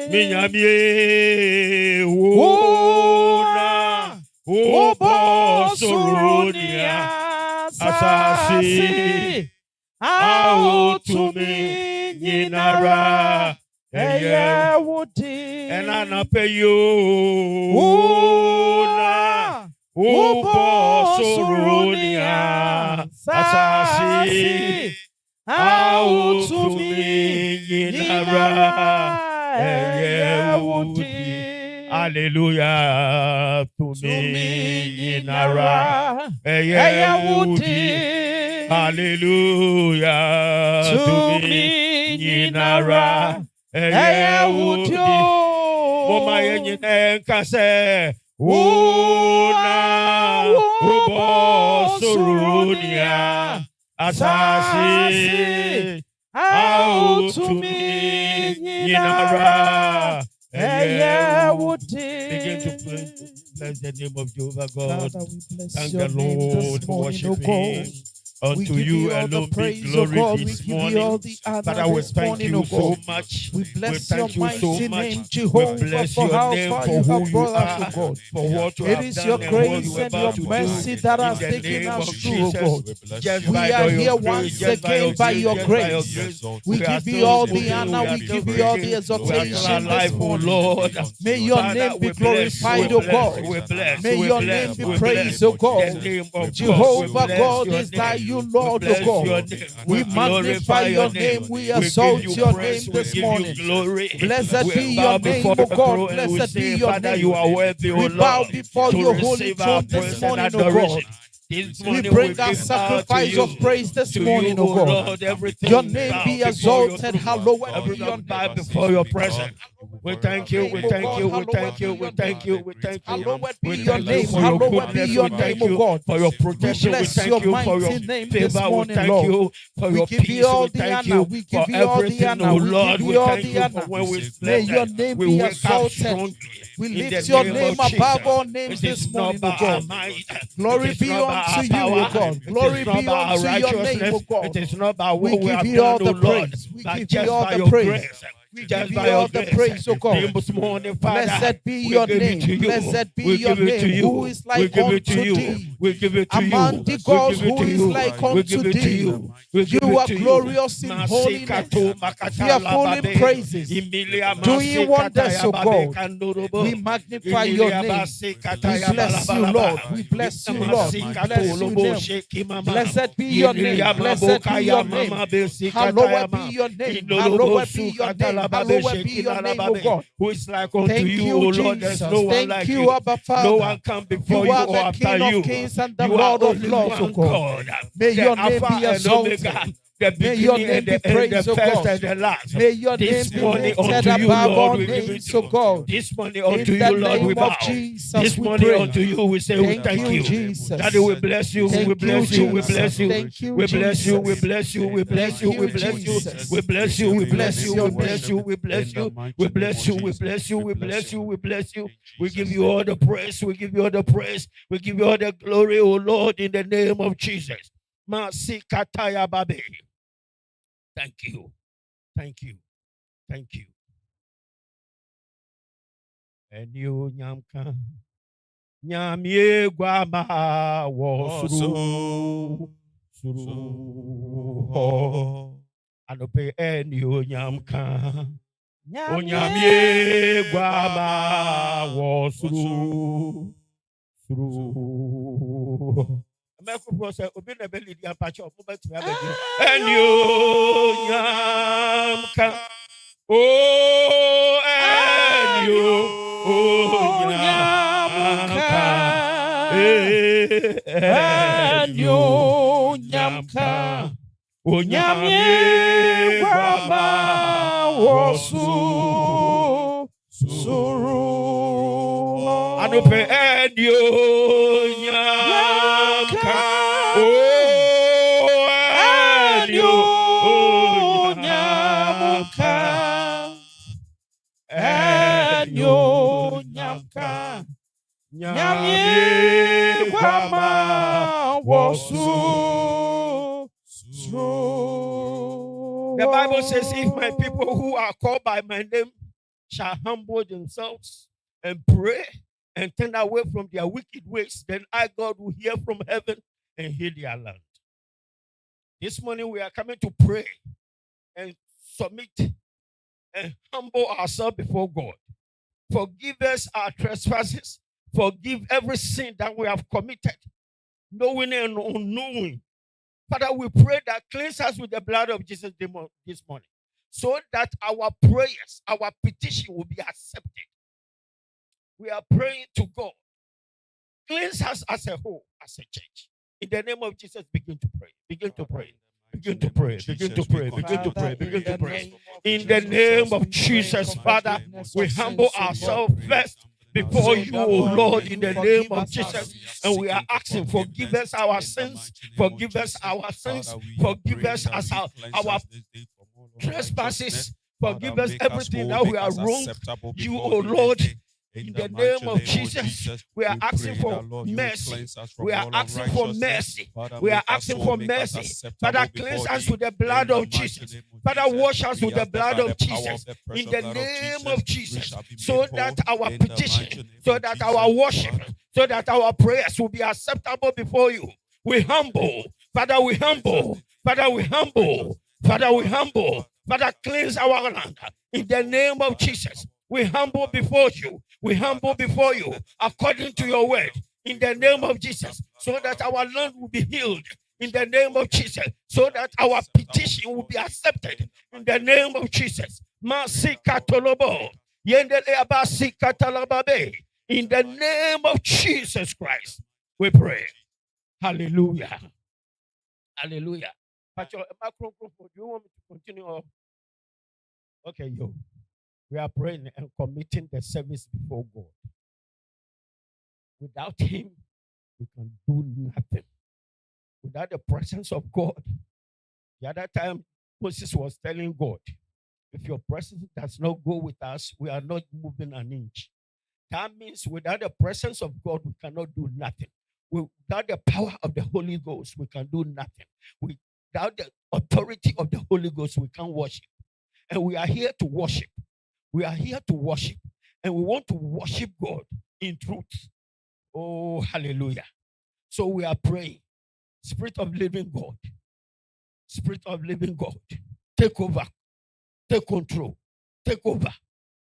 Minyamie wona Obosurunia Asasi Autumi Ninara Eye Wudi Enanapeyo wona Obosurunia Asasi Autumi Ninara Eye Wudi. Hallelujah to me Nara Eye Wudi. Hallelujah to me Nara Eye Wudi. Mama yenye kase Una Obosurunia Asasi Autumi Nara. Begin to bless the name of Jehovah God. Thank the Lord for worshiping. Unto you alone be glory this morning. Father, we thank you so much. We thank you so much. We bless your name for who you are, for what you have done and what you are about to do. That has taken us through, God. We are here once again by your grace. We give you all the honor. We give you all the exaltation this morning. May your name be glorified, O God. May your name be praised, O God. Jehovah God is thy you, Lord, O God. We magnify your name. We exalt your name this morning. Blessed be your name, O God. Blessed be your name. We bow before your holy throne this morning, O God. We bring our sacrifice of praise this morning, O God. Your name be exalted. Hallowed be your name before your presence. We thank you, we thank you, we thank you, we thank you, we thank you. Hallowed be your name, hallowed be your name, O God. For your protection, we thank you for your favor, we thank you for your peace, we thank you for everything, oh Lord. We thank you for when we slept, we wake up strongly. We lift your name above all names this morning, O God. Glory be unto you, O God. Glory be unto your name, O God. It is not by what we give you all the praise. We give you all the praise. We give you all the praise, O God. Blessed be your name. Blessed be your name. Who is like unto thee? We give it to you. Among the gods, who is like unto thee? You are glorious in holiness, fearful in praises, doing wonders, O God. We magnify your name. We bless you, Lord. We bless you, Lord. We bless you, name. Blessed be your name. Blessed be your name. Hallowed be your name. Hallowed be your name. Hallowed be your name, O God. Who is like unto you, O Lord? There's no one like you. Abba Father. No one come before you or after you. You are the King of Kings and the Lord of Lords, O God. May your name be exalted. The beginning and the end, the first and the last. May your this name morning be lifted unto you, above Lord, all we give it names, to O God. This morning unto you, Lord, we bow. This morning unto you, we say we thank you. Jesus. Daddy, we bless you, we bless you, we bless you, we bless you, we bless you, we bless you, we bless you, we bless you, we bless you, we bless you, we bless you, we bless you, we bless you, we bless you, we bless you. We give you all the praise, we give you all the praise, we give you all the glory, O Lord, in the name of Jesus. Masikataya babe. Thank you. Thank you. Thank you. And you nyamka nyamye guama wo suru anope and you nyamka nyamye guama wo suru say obi na be lead apache o mo ti abegi and you nyamka oh and you nyamka and you nyamka o nyamye kwama wosu suru anope and you nyamka oh and you nyamka and you nyamka nyamye kwama wosu suru. The Bible says, if my people who are called by my name shall humble themselves and pray and turn away from their wicked ways, then I, God, will hear from heaven and heal their land. This morning we are coming to pray and submit and humble ourselves before God. Forgive us our trespasses. Forgive every sin that we have committed, knowing and unknowing. Father, we pray that cleanse us with the blood of Jesus this morning, so that our prayers, our petition will be accepted. We are praying to God. Cleanse us as a whole, as a church. In the name of Jesus, begin to pray. Begin to pray. Begin to pray. Begin to pray. Begin to pray. Begin to pray. In the name of Jesus, Father, we humble ourselves first before you, O Lord, in the name of Jesus. And we are asking, forgive us our sins. Forgive us our sins. Forgive us as our trespasses. Forgive us everything that we are wrong. You, O Lord, in the name of Jesus, we are asking for mercy. We are asking for mercy. We are asking for mercy. Father, cleanse us with the blood of Jesus. Father, wash us with the blood of Jesus. In the name of Jesus, so that our petition, so that our worship, so that our prayers will be acceptable before you. We humble. Father, we humble. Father, we humble. Father, we humble. Father, cleanse our land. In the name of Jesus, we humble before you. We humble before you according to your word. In the name of Jesus, so that our land will be healed. In the name of Jesus, so that our petition will be accepted. In the name of Jesus. In the name of Jesus Christ, we pray. Hallelujah. Hallelujah. Pastor, do you want me to continue? Okay, yo. We are praying and committing the service before God. Without Him, we can do nothing. Without the presence of God. The other time, Moses was telling God, if your presence does not go with us, we are not moving an inch. That means without the presence of God, we cannot do nothing. Without the power of the Holy Ghost, we can do nothing. Without the authority of the Holy Ghost, we can't worship. And we are here to worship. We are here to worship. And we want to worship God in truth. Oh, hallelujah. So we are praying. Spirit of living God. Spirit of living God. Take over. Take control. Take over.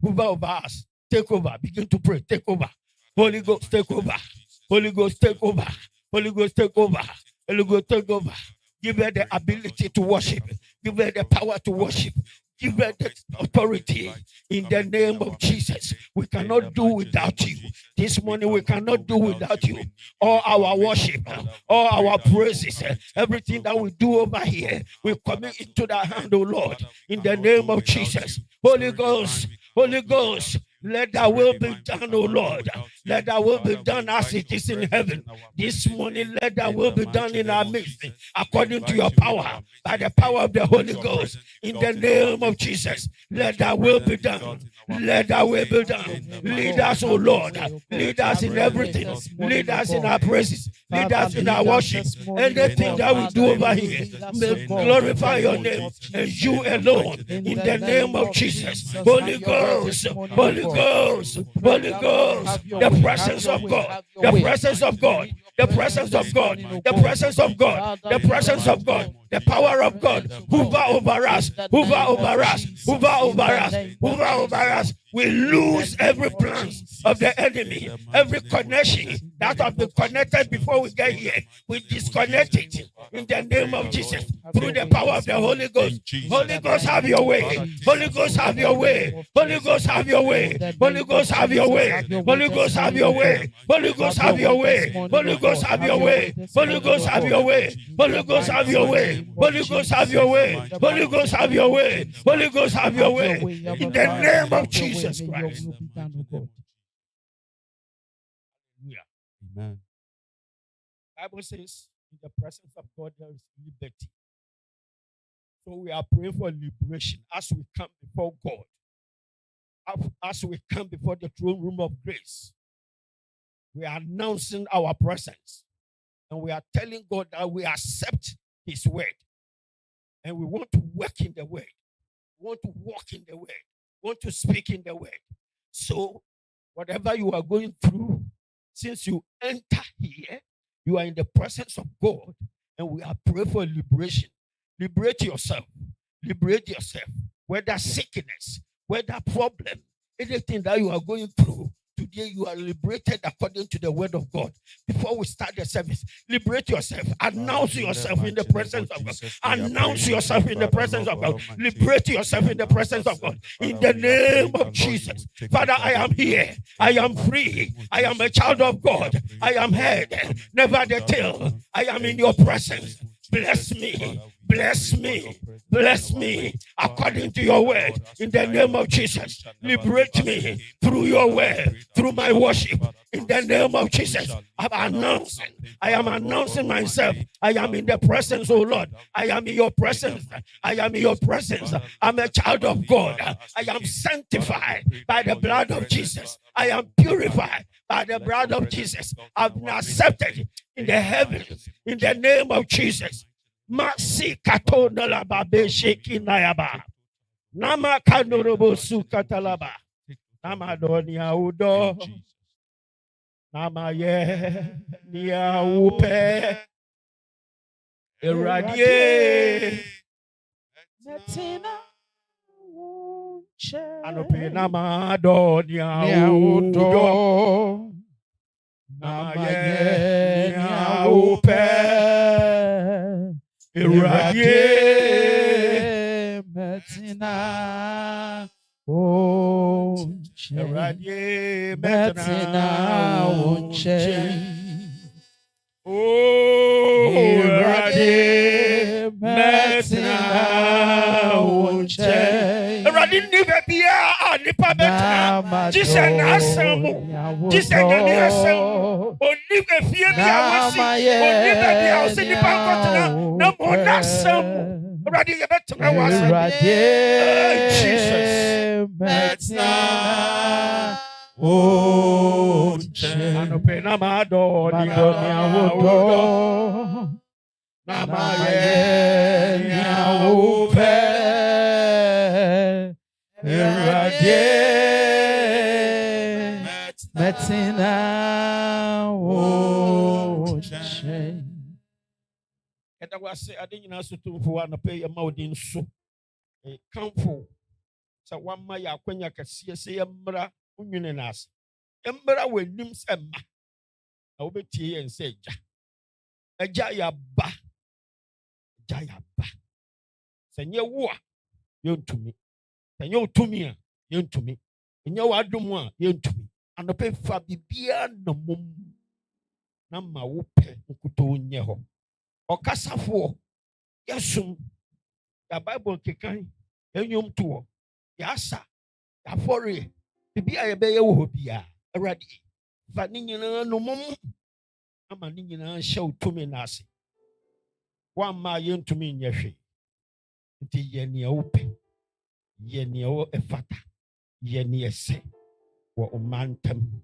Move over us. Take over. Begin to pray. Take over. Holy Ghost, take over. Holy Ghost, take over. Holy Ghost, take over. Holy Ghost, take over. Give her the ability to worship. Give her the power to worship. Give her the authority in the name of Jesus. We cannot do without you. This morning we cannot do without you. All our worship, all our praises, everything that we do over here, we commit it to the hand, O Lord, in the name of Jesus. Holy Ghost, Holy Ghost, let thy will be done, O Lord. Let thy will be done as it is in heaven. This morning, let thy will be done in our midst, according to your power, by the power of the Holy Ghost. In the name of Jesus, let thy will be done. Let thy will be done. Lead us, O Lord. Lead us in everything. Lead us in our praises. Lead us in our worship. Anything that we do over here, may glorify your name and you alone. In the name of Jesus. Holy Ghost, Holy Ghost, Holy Ghost, the presence of God, the presence of God, the presence of God, the presence of God, the presence of God, the power of God, hover over us, hover over us, hover over us, hover over us. We lose every plan of the enemy, every connection that has been connected before we get here. We disconnect it in the name of Jesus through the power of the Holy Ghost. Holy Ghost, have your way. Holy Ghost, have your way. Holy Ghost, have your way. Holy Ghost, have your way. Holy Ghost, have your way. Holy Ghost, have your way. Holy Ghost, have your way. Holy Ghost, have your way. Holy Ghost, have your way. Holy Ghost, have your way. Holy Ghost, have your way. Holy Ghost, have your way. In the name of Jesus Christ. Amen. Bible says, in the presence of God there is liberty. So we are praying for liberation as we come before God. As we come before the throne room of grace. We are announcing our presence. And we are telling God that we accept His word. And we want to work in the word. We want to walk in the word. want to speak in the word. So, whatever you are going through, since you enter here, you are in the presence of God, and we are praying for liberation. Liberate yourself. Liberate yourself. Whether sickness, whether problem, anything that you are going through, today you are liberated according to the word of God. Before we start the service, liberate yourself. Announce yourself in the presence of God. Announce yourself in the presence of God. Liberate yourself in the presence of God. In the name of Jesus. Father, I am here. I am free. I am a child of God. I am head, never the tail. I am in your presence. Bless me. Bless me. Bless me according to your word. In the name of Jesus. Liberate me through your word, through my worship. In the name of Jesus. I am announcing myself. I am in the presence, oh Lord. I am in your presence. I am in your presence. I'm a child of God. I am sanctified by the blood of Jesus. I am purified by the blood of Jesus. I've been accepted in the heavens in the name of Jesus. Masi katona la babe sheki nayaba. Nama kanorobo sukatalaba. Nama donia udo. Nama ye nia upe. Eradie. Metina Anope nama donia udo. Nama ye nia upe. Eradie metina onche. Eradie Metina onche. Oh, Eradie metina onche. Eradie ni bebia nipa betina. Jesus na asamu. Jesus na ni asamu. Oni befie bia wasi. Oni bebia osi nipa nkotena. Na mo na asamu. Eradie ye betina wasi. Jesus. Metina onche. Anope na madoni Madonia Namaye Nyaupe Eradie Metina onche. Eda wase ade nyina so tumfo wa no pe ye ma odin so. Kamfo sa wamma ya kwanya kase se ye mmra unwene nas. Mmra wanim se ma. Na obetie ye nse eja. Eja ya ba. Eja ya ba. Senye wo a yontumi. Senye otumi a yontumi. Enye wadom a yontumi. Anope fa bibia no mom. Na ma wo pe nkuto nye ho. Okasafo yasum ya Bible kekan enyom to ya asa ya fore bibia ye be ye wo bia awrade fa ni nyina no mom ama ni nyina hye otumi na ase wa ma ye ntumi nye hwe nti ye ne wo pe ye ne wo efata ye ne ese wo omantam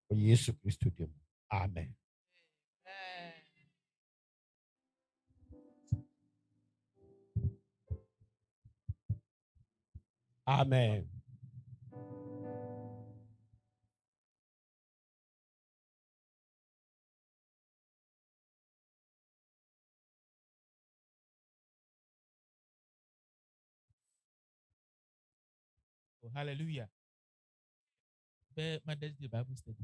o Yesu Kristo dem. Amen. Amen. Oh, hallelujah. Mother's Day Bible study.